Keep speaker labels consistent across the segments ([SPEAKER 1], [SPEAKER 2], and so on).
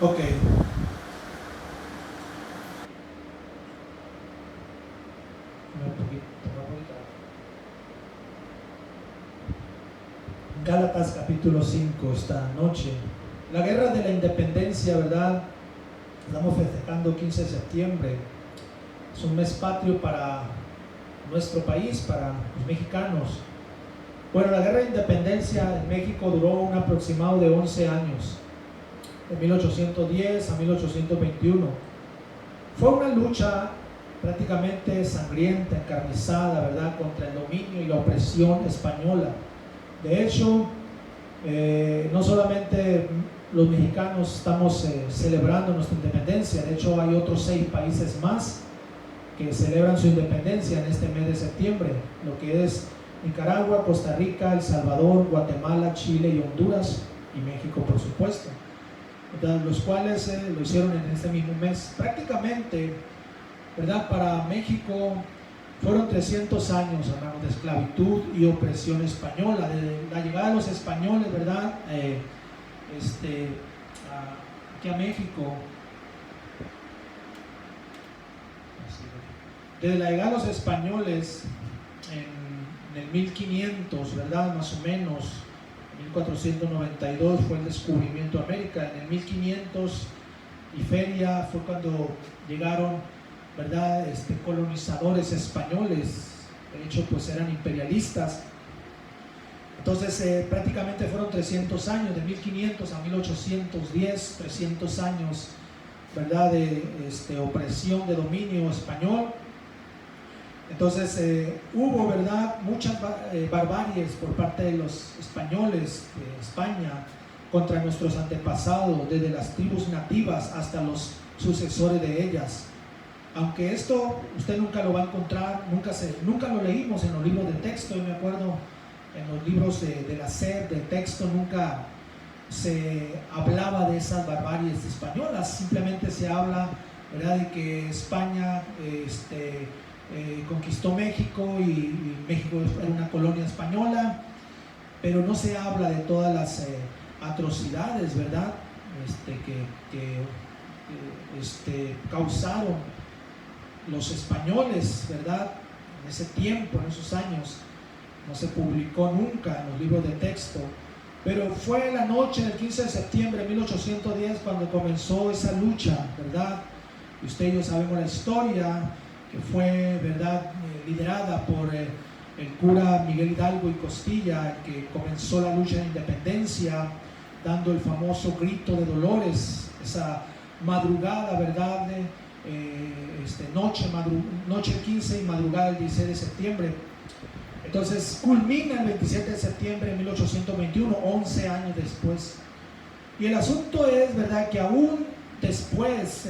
[SPEAKER 1] Ok. Gálatas capítulo 5 esta noche. La guerra de la independencia, ¿verdad? Estamos festejando 15 de septiembre. Es un mes patrio para nuestro país, para los mexicanos. Bueno, la guerra de independencia en México duró un aproximado de 11 años, de 1810 a 1821. Fue una lucha prácticamente sangrienta, encarnizada, ¿verdad?, contra el dominio y la opresión española. De hecho, no solamente los mexicanos estamos celebrando nuestra independencia, de hecho hay otros 6 países más que celebran su independencia en este mes de septiembre, lo que es Nicaragua, Costa Rica, El Salvador, Guatemala, Chile y Honduras, y México, por supuesto, los cuales lo hicieron en este mismo mes. Prácticamente, ¿verdad?, para México fueron 300 años, hermanos, de esclavitud y opresión española. Desde la llegada de los españoles, ¿verdad?, aquí a México, desde la llegada de los españoles en el 1500, ¿verdad?, más o menos, 1492 fue el descubrimiento de América. En el 1500 y feria fue cuando llegaron, ¿verdad?, colonizadores españoles. De hecho, pues eran imperialistas. Entonces prácticamente fueron 300 años, de 1500 a 1810, 300 años, ¿verdad?, de opresión, de dominio español. Entonces hubo, ¿verdad?, muchas barbaries por parte de los españoles de España contra nuestros antepasados, desde las tribus nativas hasta los sucesores de ellas. Aunque esto usted nunca lo va a encontrar, nunca lo leímos en los libros de texto. Yo me acuerdo, en los libros de la SED, de texto, nunca se hablaba de esas barbaries españolas. Simplemente se habla, ¿verdad?, de que España conquistó México y México era una colonia española, pero no se habla de todas las atrocidades, ¿verdad?, que causaron los españoles, ¿verdad?, en ese tiempo, en esos años. No se publicó nunca en los libros de texto, pero fue la noche del 15 de septiembre de 1810 cuando comenzó esa lucha, ¿verdad? Y usted y yo sabemos la historia, que fue, ¿verdad?, liderada por el cura Miguel Hidalgo y Costilla, que comenzó la lucha de independencia, dando el famoso grito de Dolores, esa madrugada, ¿verdad?, noche 15 y madrugada del 16 de septiembre. Entonces culmina el 27 de septiembre de 1821, 11 años después. Y el asunto es, ¿verdad?, que aún después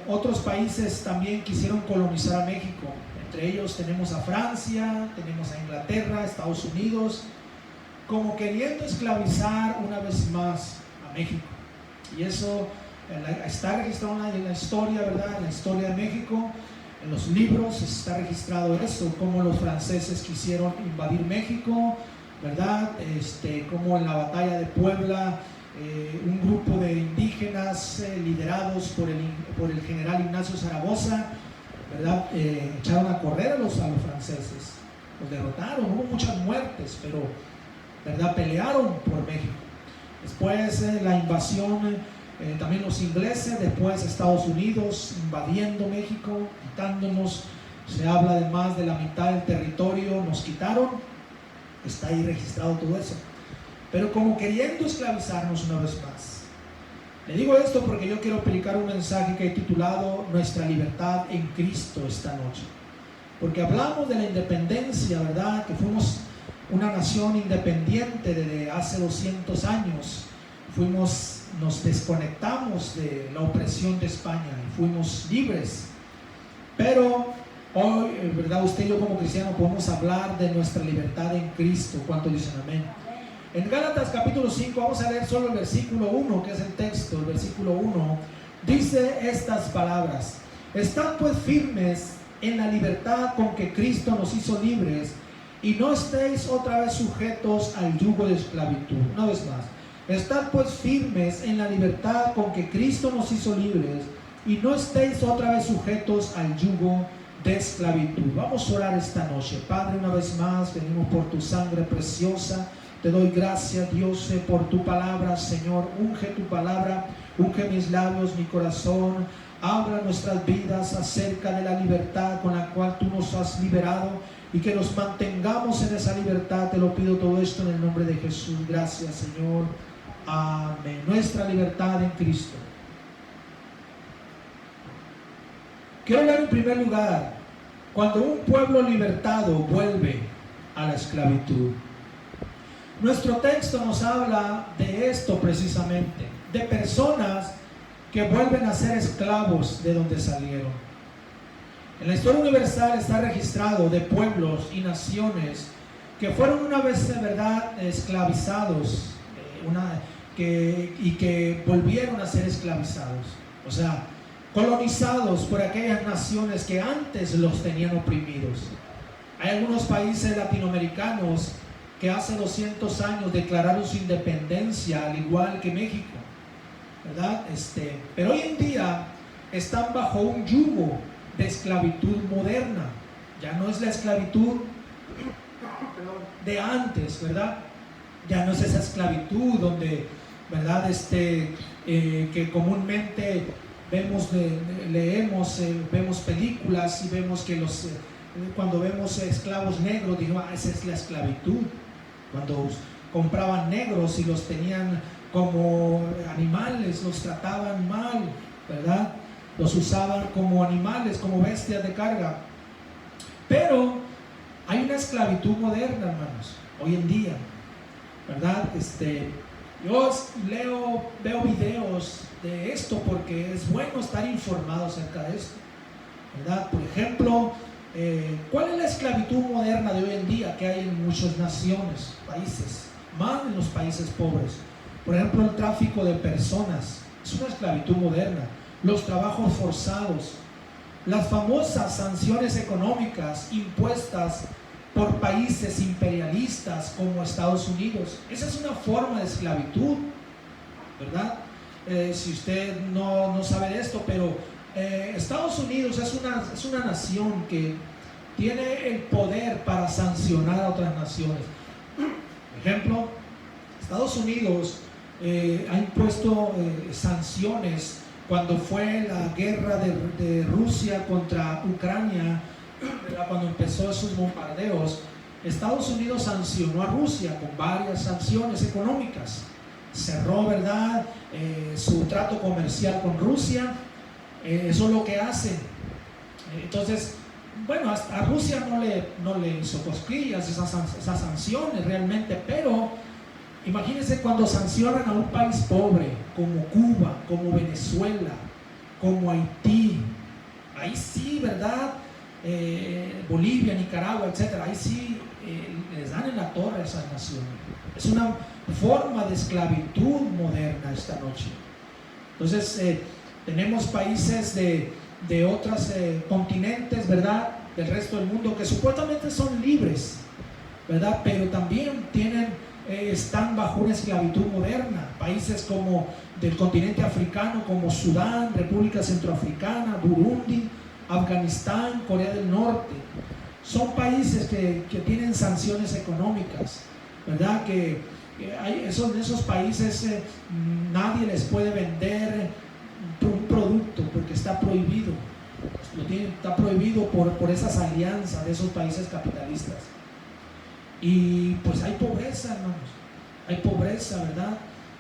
[SPEAKER 1] otros países también quisieron colonizar a México. Entre ellos tenemos a Francia, tenemos a Inglaterra, Estados Unidos, como queriendo esclavizar una vez más a México. Y eso está registrado en la historia, ¿verdad?, en la historia de México. En los libros está registrado eso, cómo los franceses quisieron invadir México, ¿verdad?, como en la batalla de Puebla, un grupo de indígenas liderados por el general Ignacio Zaragoza, ¿verdad?, echaron a correr a los franceses, los derrotaron, hubo muchas muertes, pero, ¿verdad?, pelearon por México. Después la invasión, también los ingleses, después Estados Unidos invadiendo México, quitándonos, se habla de más de la mitad del territorio, nos quitaron. Está ahí registrado todo eso, pero como queriendo esclavizarnos una vez más. Le digo esto porque yo quiero predicar un mensaje que he titulado Nuestra libertad en Cristo esta noche, porque hablamos de la independencia, ¿verdad?, que fuimos una nación independiente desde hace 200 años. Nos desconectamos de la opresión de España y fuimos libres. Pero hoy, ¿verdad?, usted y yo como cristianos podemos hablar de nuestra libertad en Cristo. ¿Cuántos dicen amén? En Gálatas capítulo 5 vamos a leer solo el versículo 1, que es el texto. El versículo 1 dice estas palabras: están pues firmes en la libertad con que Cristo nos hizo libres, y no estéis otra vez sujetos al yugo de esclavitud. Una vez más, Estad pues firmes en la libertad con que Cristo nos hizo libres, y no estéis otra vez sujetos al yugo de esclavitud. Vamos a orar esta noche. Padre, una vez más venimos por tu sangre preciosa. Te doy gracias, Dios, por tu palabra, Señor. Unge tu palabra, unge mis labios, mi corazón. Habla nuestras vidas acerca de la libertad con la cual tú nos has liberado, y que nos mantengamos en esa libertad. Te lo pido todo esto en el nombre de Jesús. Gracias, Señor. Amén. Nuestra libertad en Cristo. Quiero hablar en primer lugar cuando un pueblo libertado vuelve a la esclavitud. Nuestro texto nos habla de esto precisamente, de personas que vuelven a ser esclavos de donde salieron. En la historia universal está registrado de pueblos y naciones que fueron una vez de verdad esclavizados, y que volvieron a ser esclavizados, o sea, colonizados por aquellas naciones que antes los tenían oprimidos. Hay algunos países latinoamericanos que hace 200 años declararon su independencia, al igual que México, ¿verdad? Pero hoy en día están bajo un yugo de esclavitud moderna. Ya no es la esclavitud de antes, ¿verdad? Ya no es esa esclavitud donde, ¿verdad? Que comúnmente leemos, vemos películas y vemos que cuando vemos esclavos negros, digo, esa es la esclavitud. Cuando compraban negros y los tenían como animales, los trataban mal, ¿verdad? Los usaban como animales, como bestias de carga. Pero hay una esclavitud moderna, hermanos, hoy en día, ¿verdad? Yo veo videos de esto porque es bueno estar informado acerca de esto, ¿verdad? Por ejemplo, ¿cuál es la esclavitud moderna de hoy en día que hay en muchas naciones, países, más en los países pobres? Por ejemplo, el tráfico de personas es una esclavitud moderna. Los trabajos forzados, las famosas sanciones económicas impuestas por países imperialistas como Estados Unidos. Esa es una forma de esclavitud, ¿verdad? Si usted no sabe de esto, pero Estados Unidos es una nación que tiene el poder para sancionar a otras naciones. Por ejemplo, Estados Unidos ha impuesto sanciones cuando fue la guerra de Rusia contra Ucrania, ¿verdad? Cuando empezó esos bombardeos, Estados Unidos sancionó a Rusia con varias sanciones económicas. Cerró, ¿verdad? Su trato comercial con Rusia. Eso es lo que hacen. Entonces, bueno, a Rusia no le hizo cosquillas esas sanciones realmente, pero imagínense cuando sancionan a un país pobre como Cuba, como Venezuela, como Haití. Ahí sí, ¿verdad? Bolivia, Nicaragua, etcétera. Ahí sí les dan en la torre a esas naciones. Es una forma de esclavitud moderna esta noche. Entonces, tenemos países de otros continentes, ¿verdad? Del resto del mundo que supuestamente son libres, ¿verdad? Pero también están bajo una esclavitud moderna. Países como del continente africano, como Sudán, República Centroafricana, Burundi, Afganistán, Corea del Norte. Son países que tienen sanciones económicas, ¿verdad? Que esos países nadie les puede vender un producto porque está prohibido. Está prohibido por esas alianzas de esos países capitalistas. Y pues hay pobreza, hermanos. Hay pobreza, ¿verdad?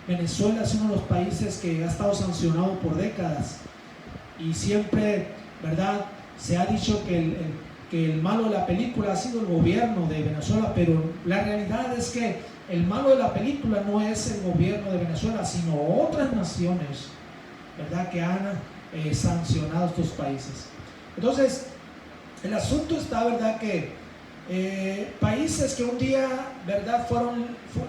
[SPEAKER 1] Venezuela es uno de los países que ha estado sancionado por décadas. Y siempre, ¿verdad? Se ha dicho que el malo de la película ha sido el gobierno de Venezuela, pero la realidad es que el malo de la película no es el gobierno de Venezuela, sino otras naciones, ¿verdad? Que han sancionado estos países. Entonces, el asunto está, ¿verdad? Que países que un día, ¿verdad?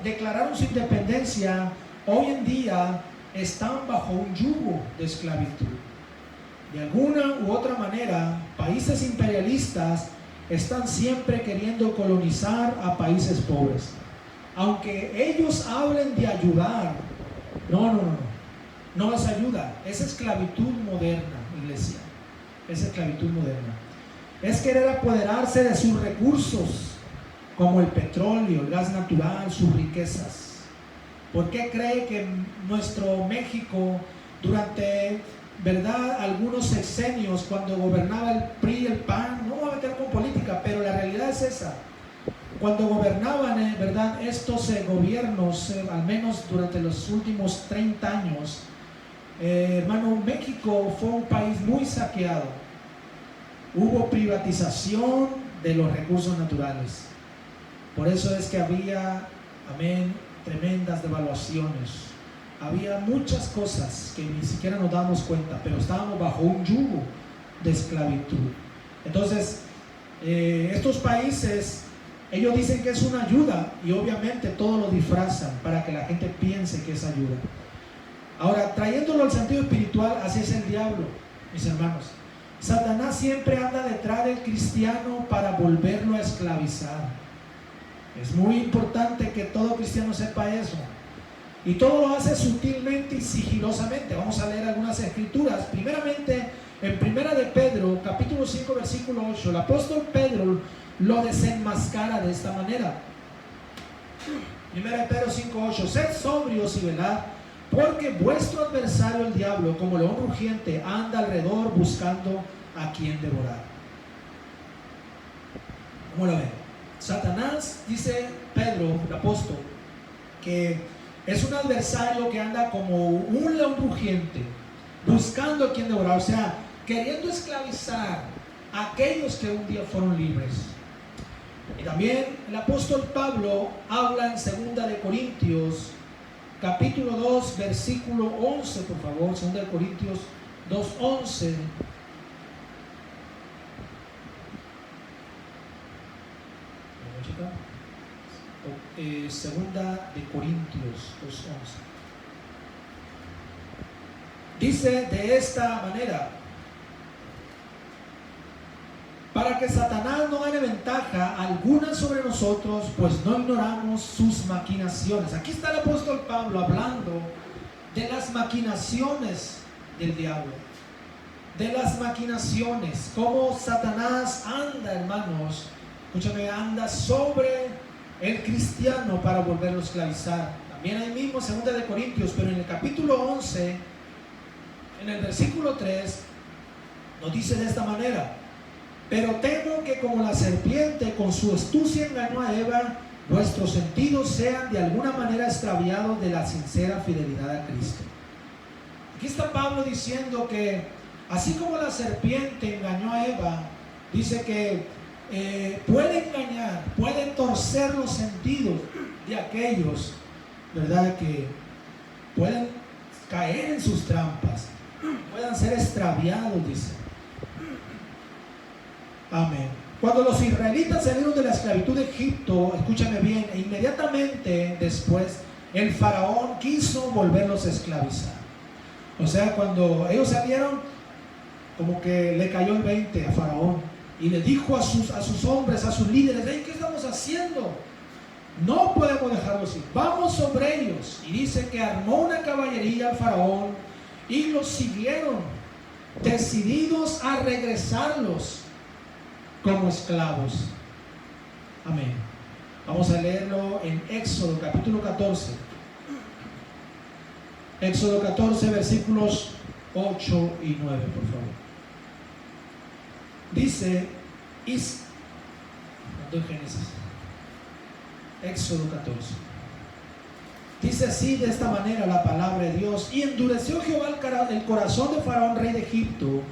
[SPEAKER 1] Declararon su independencia, hoy en día están bajo un yugo de esclavitud. De alguna u otra manera, países imperialistas están siempre queriendo colonizar a países pobres. Aunque ellos hablen de ayudar No es ayuda, es esclavitud moderna, iglesia. Es esclavitud moderna. Es querer apoderarse de sus recursos, como el petróleo, el gas natural, sus riquezas. ¿Por qué cree que nuestro México, durante, ¿verdad?, algunos sexenios, cuando gobernaba el PRI, el PAN, no voy a meter con política, pero la realidad es esa? Cuando gobernaban, ¿verdad?, estos gobiernos, al menos durante los últimos 30 años, hermano, México fue un país muy saqueado. Hubo privatización de los recursos naturales. Por eso es que había, amén, tremendas devaluaciones. Había muchas cosas que ni siquiera nos damos cuenta, pero estábamos bajo un yugo de esclavitud. Entonces, estos países, ellos dicen que es una ayuda y obviamente todo lo disfrazan para que la gente piense que es ayuda. Ahora, trayéndolo al sentido espiritual, así es el diablo, mis hermanos. Satanás siempre anda detrás del cristiano para volverlo a esclavizar. Es muy importante que todo cristiano sepa eso. Y todo lo hace sutilmente y sigilosamente. Vamos a leer algunas escrituras. Primeramente, en Primera de Pedro, capítulo 5, versículo 8, el apóstol Pedro lo desenmascara de esta manera. Primera de Pedro 5, 8, sed sobrios y velad, porque vuestro adversario el diablo, como león rugiente, anda alrededor buscando a quien devorar. ¿Cómo lo ven? Satanás, dice Pedro, el apóstol, que es un adversario que anda como un león rugiente, buscando a quien devorar, o sea, queriendo esclavizar a aquellos que un día fueron libres. Y también el apóstol Pablo habla en 2 de Corintios, capítulo 2, versículo 11, por favor, 2 de Corintios 2, 11. Segunda de Corintios 2:11 dice de esta manera: para que Satanás no gane ventaja alguna sobre nosotros, pues no ignoramos sus maquinaciones. Aquí está el apóstol Pablo hablando de las maquinaciones del diablo, de las maquinaciones, cómo Satanás anda, hermanos, escúchame, anda sobre el cristiano para volverlo a esclavizar. También ahí mismo 2 de Corintios, pero en el capítulo 11, en el versículo 3, nos dice de esta manera: pero temo que como la serpiente con su astucia engañó a Eva, vuestros sentidos sean de alguna manera extraviados de la sincera fidelidad a Cristo. Aquí está Pablo diciendo que así como la serpiente engañó a Eva, dice que puede engañar, puede torcer los sentidos de aquellos, ¿verdad?, que pueden caer en sus trampas, puedan ser extraviados, dice. Amén. Cuando los israelitas salieron de la esclavitud de Egipto, escúchame bien, e inmediatamente después el faraón quiso volverlos a esclavizar. O sea, cuando ellos salieron, como que le cayó el 20 a faraón y le dijo a sus hombres, a sus líderes: hey, ¿qué estamos haciendo? No podemos dejarlos ir, vamos sobre ellos. Y dice que armó una caballería al faraón y los siguieron, decididos a regresarlos como esclavos. Amén. Vamos a leerlo en Éxodo capítulo 14. Éxodo 14, versículos 8 y 9, por favor. Dice, Génesis, Éxodo 14. Dice así de esta manera la palabra de Dios: y endureció Jehová el corazón de Faraón, rey de Egipto,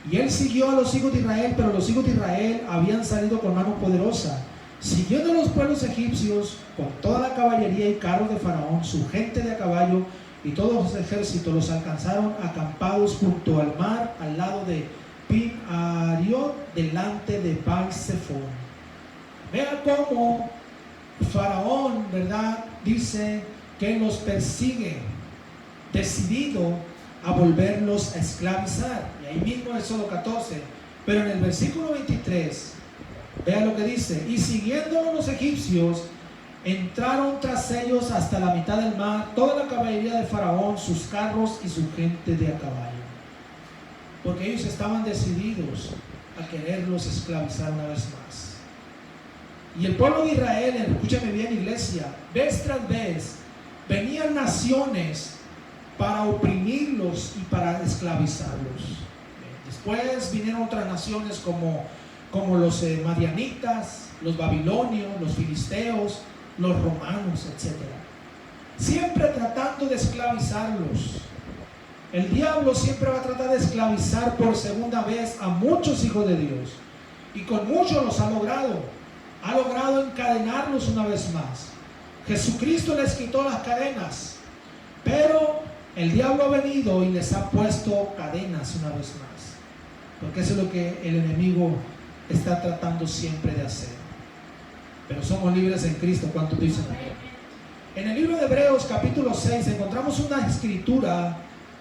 [SPEAKER 1] y él siguió a los hijos de Israel, pero los hijos de Israel habían salido con mano poderosa, siguiendo a los pueblos egipcios con toda la caballería y carros de Faraón, su gente de a caballo y todos los ejércitos. Los alcanzaron acampados junto al mar, al lado de Pin-Ariot, delante de Baal-Zephón. Vea cómo Faraón, ¿verdad?, dice que los persigue, decidido a volverlos a esclavizar. Y ahí mismo en Éxodo 14, pero en el versículo 23, vea lo que dice: y siguiendo los egipcios, entraron tras ellos hasta la mitad del mar, toda la caballería de Faraón, sus carros y su gente de a caballo. Porque ellos estaban decididos a quererlos esclavizar una vez más. Y el pueblo de Israel, escúchame bien, iglesia, vez tras vez, venían naciones para oprimirlos y para esclavizarlos. Después vinieron otras naciones como los madianitas, los babilonios, los filisteos, los romanos, etc. Siempre tratando de esclavizarlos. El diablo siempre va a tratar de esclavizar por segunda vez a muchos hijos de Dios. Y con muchos los ha logrado. Ha logrado encadenarlos una vez más. Jesucristo les quitó las cadenas. Pero el diablo ha venido y les ha puesto cadenas una vez más. Porque eso es lo que el enemigo está tratando siempre de hacer. Pero somos libres en Cristo. ¿Cuántos dicen amén? En el libro de Hebreos capítulo 6 encontramos una escritura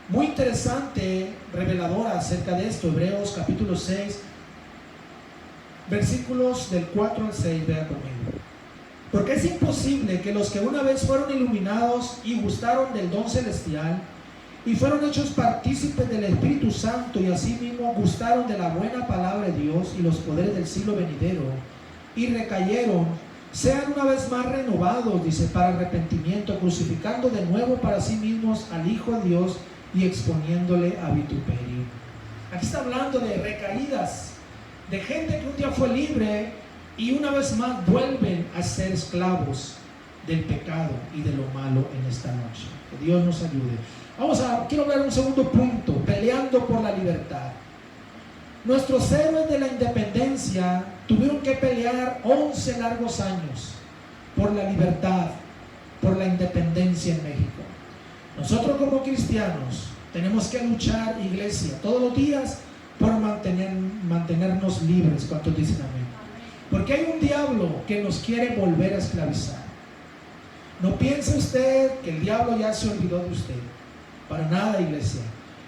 [SPEAKER 1] muy interesante, reveladora acerca de esto. Hebreos capítulo 6, versículos del 4 al 6, vea conmigo. Porque es imposible que los que una vez fueron iluminados y gustaron del don celestial y fueron hechos partícipes del Espíritu Santo y asimismo gustaron de la buena palabra de Dios y los poderes del siglo venidero y recayeron, sean una vez más renovados, dice, para arrepentimiento, crucificando de nuevo para sí mismos al Hijo de Dios y exponiéndole a vituperio. Aquí está hablando de recaídas, de gente que un día fue libre y una vez más vuelven a ser esclavos del pecado y de lo malo en esta noche. Que Dios nos ayude. Quiero hablar de un segundo punto, peleando por la libertad. Nuestros héroes de la independencia tuvieron que pelear 11 largos años por la libertad, por la independencia en México. Nosotros como cristianos tenemos que luchar, iglesia, todos los días por mantenernos libres. ¿Cuántos dicen amén? Porque hay un diablo que nos quiere volver a esclavizar. No piense usted que el diablo ya se olvidó de usted. Para nada, iglesia.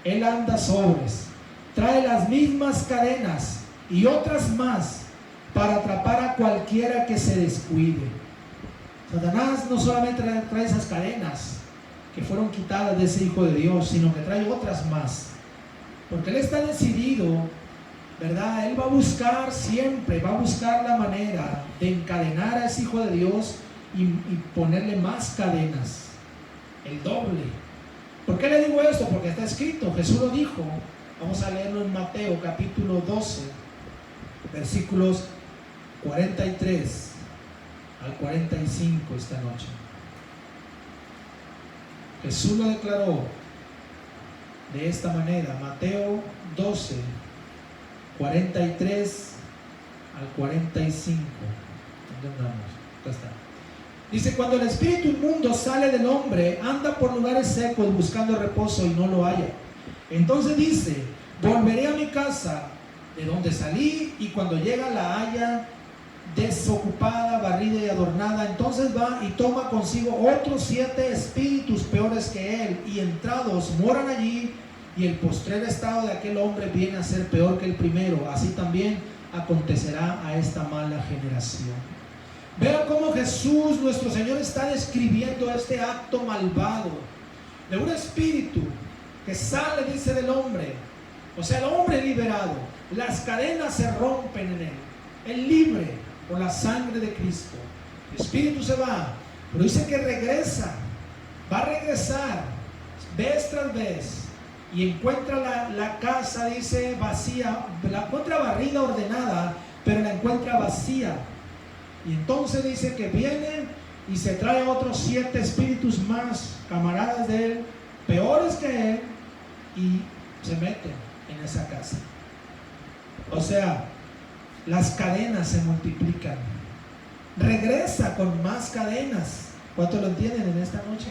[SPEAKER 1] Él anda sobres. Trae las mismas cadenas y otras más para atrapar a cualquiera que se descuide. Satanás no solamente trae esas cadenas que fueron quitadas de ese hijo de Dios, sino que trae otras más. Porque Él está decidido, ¿verdad? Él va a buscar siempre, va a buscar la manera de encadenar a ese hijo de Dios y ponerle más cadenas, el doble. ¿Por qué le digo esto? Porque está escrito, Jesús lo dijo. Vamos a leerlo en Mateo capítulo 12, versículos 43 al 45 esta noche. Jesús lo declaró de esta manera, Mateo 12, 43 al 45. ¿Dónde andamos? Acá está. Dice, cuando el espíritu inmundo sale del hombre, anda por lugares secos buscando reposo y no lo halla. Entonces dice, volveré a mi casa de donde salí, y cuando llega la halla desocupada, barrida y adornada, entonces va y toma consigo otros 7 espíritus peores que él, y entrados moran allí, y el postrer estado de aquel hombre viene a ser peor que el primero. Así también acontecerá a esta mala generación. Vean cómo Jesús, nuestro Señor, está describiendo este acto malvado de un espíritu que sale, dice, del hombre. O sea, el hombre liberado, las cadenas se rompen en él, el libre por la sangre de Cristo. El espíritu se va, pero dice que regresa, va a regresar vez tras vez, y encuentra la casa, dice, vacía, la encuentra barrida, ordenada, pero la encuentra vacía. Y entonces dice que viene y se trae otros 7 espíritus más, camaradas de él, peores que él, y se meten en esa casa. O sea, las cadenas se multiplican. Regresa con más cadenas. ¿Cuántos lo entienden en esta noche?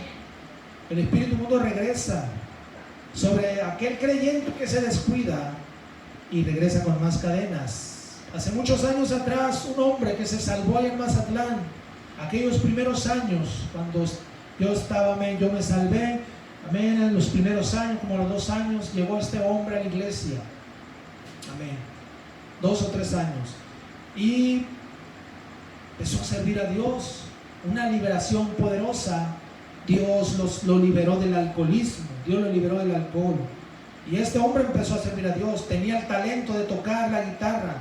[SPEAKER 1] El espíritu mundo regresa sobre aquel creyente que se descuida y regresa con más cadenas. Hace muchos años atrás, un hombre que se salvó allá en Mazatlán, aquellos primeros años, cuando yo me salvé, amén, en los primeros años, como a los 2 años, llegó este hombre a la iglesia, amén, 2 o 3 años, y empezó a servir a Dios, una liberación poderosa. Dios lo liberó del alcoholismo, Dios lo liberó del alcohol. Y este hombre empezó a servir a Dios, tenía el talento de tocar la guitarra.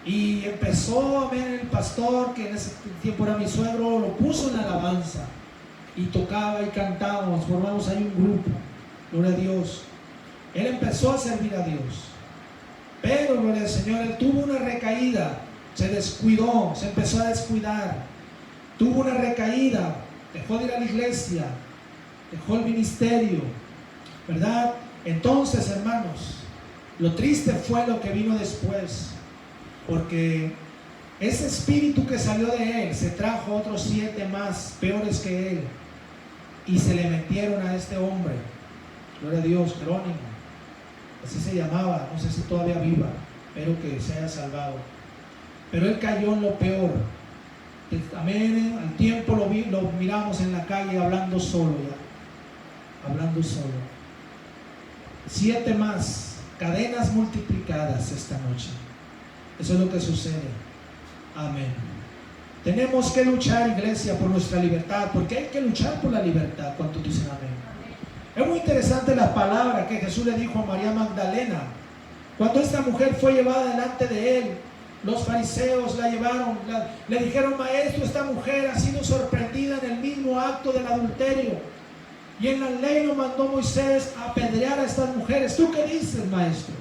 [SPEAKER 1] Y empezó a ver el pastor, que en ese tiempo era mi suegro, lo puso en alabanza. Y tocaba y cantábamos, formamos ahí un grupo, gloria a Dios. Él empezó a servir a Dios. Pero, gloria al Señor, él tuvo una recaída, se descuidó, se empezó a descuidar. Tuvo una recaída, dejó de ir a la iglesia, dejó el ministerio, ¿verdad? Entonces, hermanos, lo triste fue lo que vino después, porque ese espíritu que salió de él se trajo otros 7 más peores que él y se le metieron a este hombre, gloria a Dios, Jerónimo, así se llamaba, no sé si todavía viva, espero que se haya salvado, pero él cayó en lo peor. Amén. Al tiempo lo miramos en la calle hablando solo ya, hablando solo. 7 más, cadenas multiplicadas esta noche. Eso es lo que sucede. Amén. Tenemos que luchar, iglesia, por nuestra libertad, porque hay que luchar por la libertad. ¿Cuántos dicen amén? Es muy interesante la palabra que Jesús le dijo a María Magdalena. Cuando esta mujer fue llevada delante de él, los fariseos la llevaron, le dijeron: maestro, esta mujer ha sido sorprendida en el mismo acto del adulterio, y en la ley nos mandó Moisés a apedrear a estas mujeres. ¿Tú qué dices, maestro?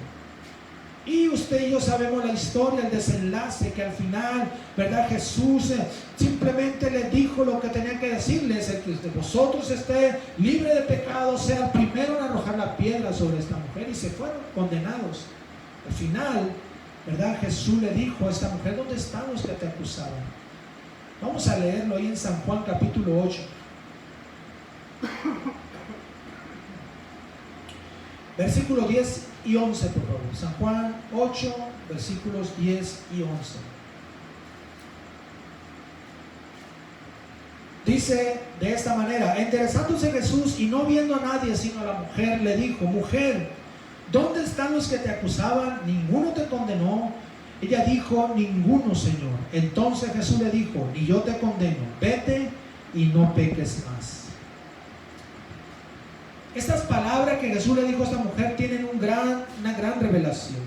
[SPEAKER 1] Y usted y yo sabemos la historia, el desenlace, que al final, ¿verdad? Jesús simplemente les dijo lo que tenía que decirles: el que de vosotros esté libre de pecado sea el primero en arrojar la piedra sobre esta mujer. Y se fueron condenados. Al final, ¿verdad? Jesús le dijo a esta mujer: ¿dónde están los que te acusaban? Vamos a leerlo ahí en San Juan capítulo 8. Versículos 10 y 11, por favor. San Juan 8, versículos 10 y 11. Dice de esta manera: enderezándose Jesús y no viendo a nadie sino a la mujer, le dijo: mujer, ¿dónde están los que te acusaban? ¿Ninguno te condenó? Ella dijo: ninguno, Señor. Entonces Jesús le dijo: ni yo te condeno, vete y no peques más. Estas palabras que Jesús le dijo a esta mujer tienen una gran revelación.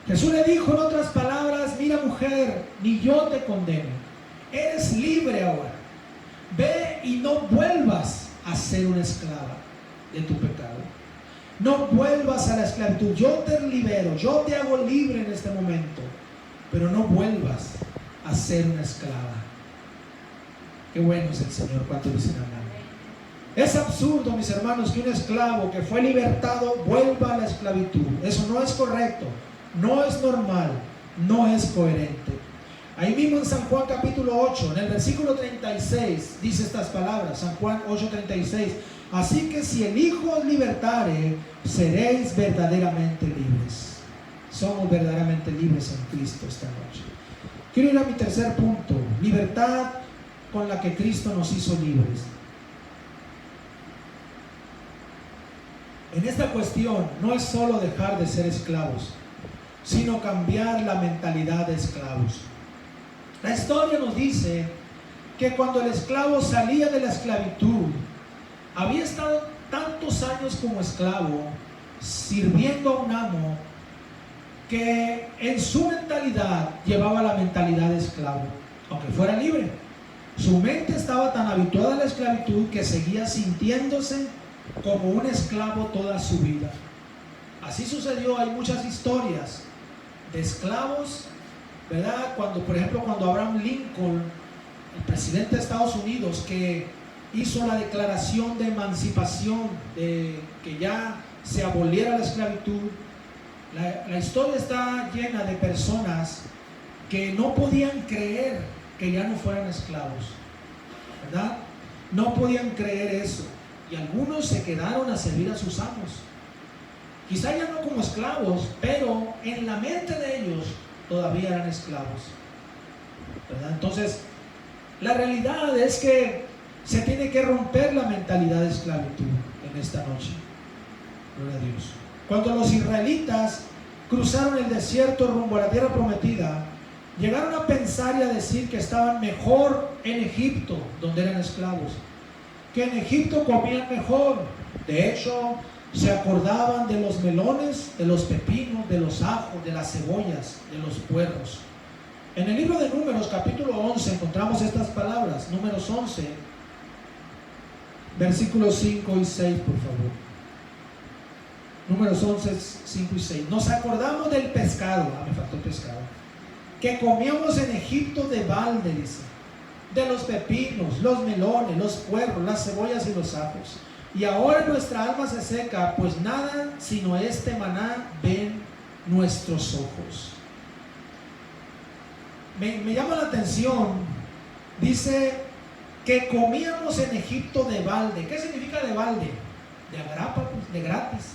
[SPEAKER 1] Jesús le dijo en otras palabras: mira, mujer, ni yo te condeno, eres libre ahora. Ve y no vuelvas a ser una esclava de tu pecado. No vuelvas a la esclavitud. Yo te libero, yo te hago libre en este momento, pero no vuelvas a ser una esclava. Qué bueno es el Señor. ¿Cuánto dicen amén? Es absurdo, mis hermanos, que un esclavo que fue libertado vuelva a la esclavitud. Eso no es correcto, no es normal, no es coherente. Ahí mismo en San Juan capítulo 8, en el versículo 36, dice estas palabras. San Juan 8:36: así que si el Hijo os libertare, seréis verdaderamente libres. Somos verdaderamente libres en Cristo esta noche. Quiero ir a mi tercer punto: libertad con la que Cristo nos hizo libres. En esta cuestión no es solo dejar de ser esclavos, sino cambiar la mentalidad de esclavos. La historia nos dice que cuando el esclavo salía de la esclavitud, había estado tantos años como esclavo, sirviendo a un amo, que en su mentalidad llevaba la mentalidad de esclavo, aunque fuera libre. Su mente estaba tan habituada a la esclavitud que seguía sintiéndose como un esclavo toda su vida. Así sucedió. Hay muchas historias de esclavos, ¿verdad? Por ejemplo, cuando Abraham Lincoln, el presidente de Estados Unidos, que hizo la declaración de emancipación, de que ya se aboliera la esclavitud, la historia está llena de personas que no podían creer que ya no fueran esclavos, ¿verdad? No podían creer eso. Y algunos se quedaron a servir a sus amos. Quizá ya no como esclavos, pero en la mente de ellos todavía eran esclavos, ¿verdad? Entonces, la realidad es que se tiene que romper la mentalidad de esclavitud en esta noche. Gloria a Dios. Cuando los israelitas cruzaron el desierto rumbo a la tierra prometida, llegaron a pensar y a decir que estaban mejor en Egipto, donde eran esclavos, que en Egipto comían mejor. De hecho, se acordaban de los melones, de los pepinos, de los ajos, de las cebollas, de los puerros. En el libro de Números, capítulo 11, encontramos estas palabras. Números 11, versículos 5 y 6, por favor. Números 11, 5 y 6. Nos acordamos del pescado, me faltó pescado, que comíamos en Egipto de balde, dice, de los pepinos, los melones, los puerros, las cebollas y los ajos. Y ahora nuestra alma se seca, pues nada sino este maná ven nuestros ojos. Me llama la atención, dice que comíamos en Egipto de balde. ¿Qué significa de balde? De agrapa, pues, de gratis.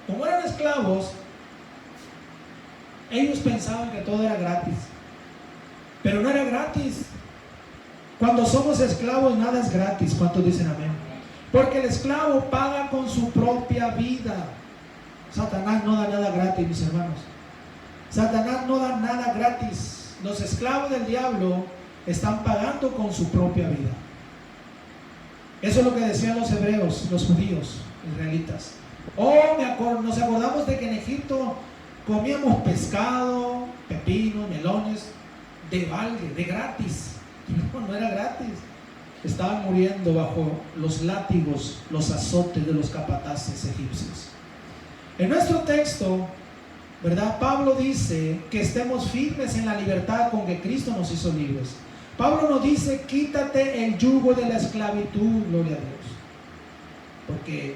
[SPEAKER 1] Como eran esclavos, ellos pensaban que todo era gratis, pero no era gratis. Cuando somos esclavos nada es gratis. ¿Cuántos dicen amén? Porque el esclavo paga con su propia vida. Satanás no da nada gratis, mis hermanos. Satanás no da nada gratis. Los esclavos del diablo están pagando con su propia vida. Eso es lo que decían los hebreos, los judíos, israelitas. Nos acordamos de que en Egipto comíamos pescado, pepinos, melones, de balde, de gratis. No era gratis. Estaban muriendo bajo los látigos, los azotes de los capataces egipcios. En nuestro texto, ¿verdad? Pablo dice que estemos firmes en la libertad con que Cristo nos hizo libres. Pablo nos dice, quítate el yugo de la esclavitud, gloria a Dios. Porque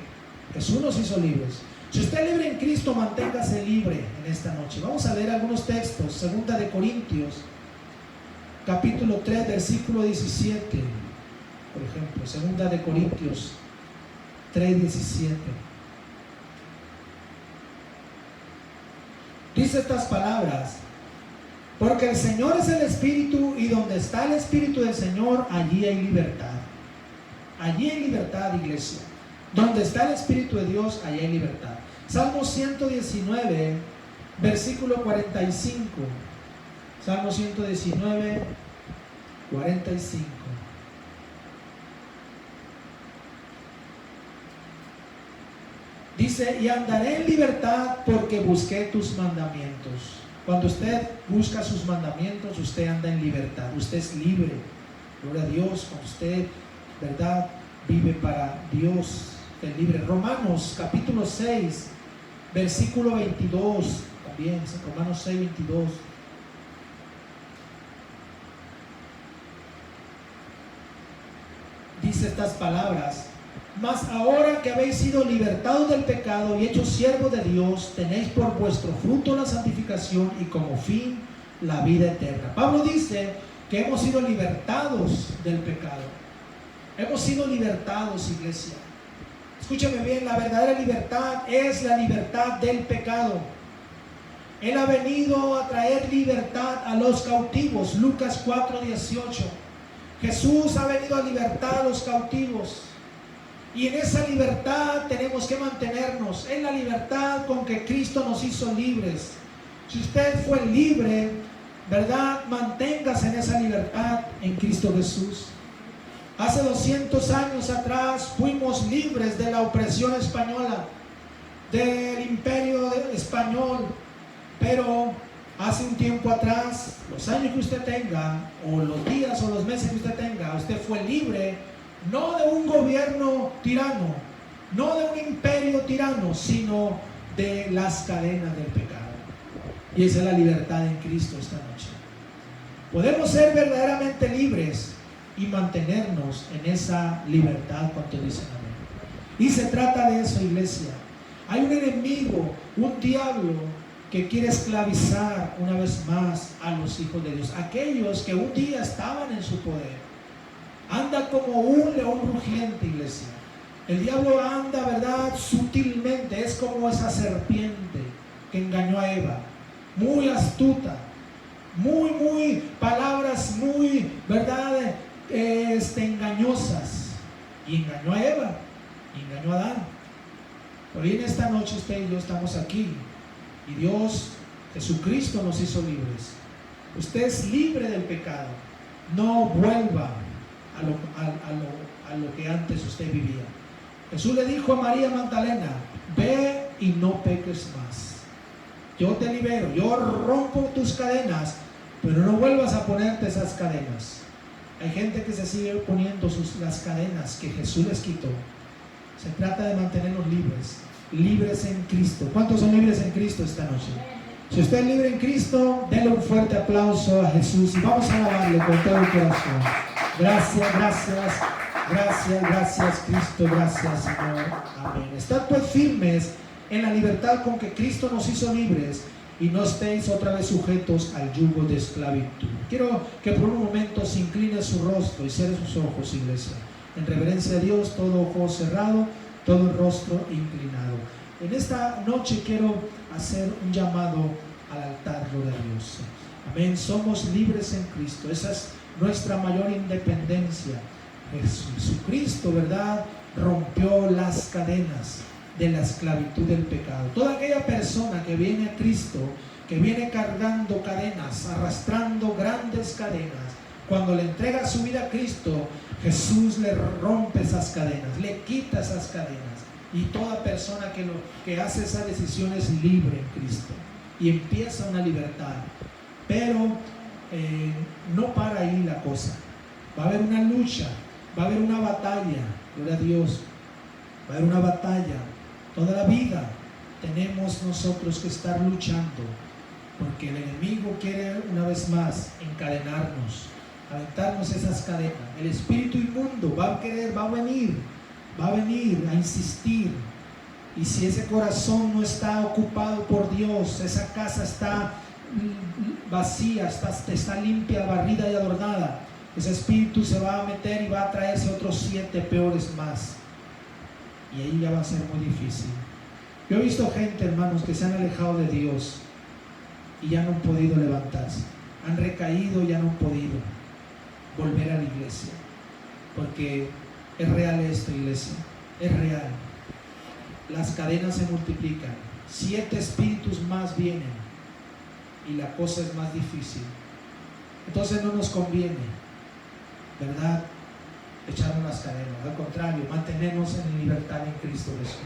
[SPEAKER 1] Jesús nos hizo libres. Si usted es libre en Cristo, manténgase libre en esta noche. Vamos a leer algunos textos. Segunda de Corintios, capítulo 3, versículo 17. Por ejemplo, Segunda de Corintios 3, 17. Dice estas palabras: porque el Señor es el Espíritu, y donde está el Espíritu del Señor, allí hay libertad. Allí hay libertad, iglesia. Donde está el Espíritu de Dios, allí hay libertad. Salmo 119, versículo 45. Salmo 119, 45. Dice, y andaré en libertad porque busqué tus mandamientos. Cuando usted busca sus mandamientos, usted anda en libertad, usted es libre. Gloria a Dios. Cuando usted, ¿verdad?, vive para Dios, es libre. Romanos capítulo 6, versículo 22, también, Romanos 6, 22. Dice estas palabras: mas ahora que habéis sido libertados del pecado y hechos siervos de Dios, tenéis por vuestro fruto la santificación y como fin la vida eterna. Pablo dice que hemos sido libertados del pecado. Hemos sido libertados, iglesia. Escúchame bien, la verdadera libertad es la libertad del pecado. Él ha venido a traer libertad a los cautivos. Lucas 4, 18. Jesús ha venido a libertar a los cautivos. Y en esa libertad tenemos que mantenernos, en la libertad con que Cristo nos hizo libres. Si usted fue libre, ¿verdad?, manténgase en esa libertad en Cristo Jesús. Hace 200 años atrás fuimos libres de la opresión española, del imperio español, pero hace un tiempo atrás, los años que usted tenga, o los días o los meses que usted tenga, usted fue libre. No de un gobierno tirano, no de un imperio tirano, sino de las cadenas del pecado. Y esa es la libertad en Cristo esta noche. Podemos ser verdaderamente libres y mantenernos en esa libertad, cuando dicen amén. Y se trata de eso, iglesia. Hay un enemigo, un diablo, que quiere esclavizar una vez más a los hijos de Dios, aquellos que un día estaban en su poder. Anda como un león rugiente, iglesia. El diablo anda, ¿verdad?, sutilmente. Es como esa serpiente que engañó a Eva. Muy astuta. Palabras muy, ¿verdad?, engañosas. Y engañó a Eva. Y engañó a Adán. Por ahí en esta noche usted y yo estamos aquí. Y Dios, Jesucristo, nos hizo libres. Usted es libre del pecado. No vuelva a lo que antes usted vivía. Jesús le dijo a María Magdalena: ve y no peques más. Yo te libero, yo rompo tus cadenas, pero no vuelvas a ponerte esas cadenas. Hay gente que se sigue poniendo las cadenas que Jesús les quitó. Se trata de mantenerlos libres, libres en Cristo. ¿Cuántos son libres en Cristo esta noche? Si usted es libre en Cristo, denle un fuerte aplauso a Jesús y vamos a alabarle con todo el corazón. Gracias, gracias, gracias, gracias Cristo, gracias Señor. Amén. Estad pues firmes en la libertad con que Cristo nos hizo libres, y no estéis otra vez sujetos al yugo de esclavitud. Quiero que por un momento se incline su rostro y cierre sus ojos, iglesia. En reverencia a Dios, todo ojo cerrado, todo el rostro inclinado. En esta noche quiero hacer un llamado al altar, gloria a Dios. Amén. Somos libres en Cristo. Esa es nuestra mayor independencia. Jesucristo, ¿verdad?, rompió las cadenas de la esclavitud del pecado. Toda aquella persona que viene a Cristo, que viene cargando cadenas, arrastrando grandes cadenas, cuando le entrega su vida a Cristo, Jesús le rompe esas cadenas, le quita esas cadenas. Y toda persona que hace esa decisión es libre en Cristo y empieza una libertad. Pero no para ahí la cosa. Va a haber una lucha, va a haber una batalla, gloria a Dios. Va a haber una batalla. Toda la vida tenemos nosotros que estar luchando, porque el enemigo quiere una vez más encadenarnos, aventarnos esas cadenas. El espíritu inmundo va a venir a insistir. Y si ese corazón no está ocupado por Dios, esa casa está vacía, está limpia, barrida y adornada, ese espíritu se va a meter y va a traerse otros 7 peores más. Y ahí ya va a ser muy difícil. Yo he visto gente, hermanos, que se han alejado de Dios y ya no han podido levantarse. Han recaído y ya no han podido volver a la iglesia. Porque es real esto, iglesia. Es real. Las cadenas se multiplican. 7 espíritus más vienen. Y la cosa es más difícil. Entonces no nos conviene, ¿verdad?, echarnos las cadenas. Al contrario, mantenernos en libertad en Cristo Jesús.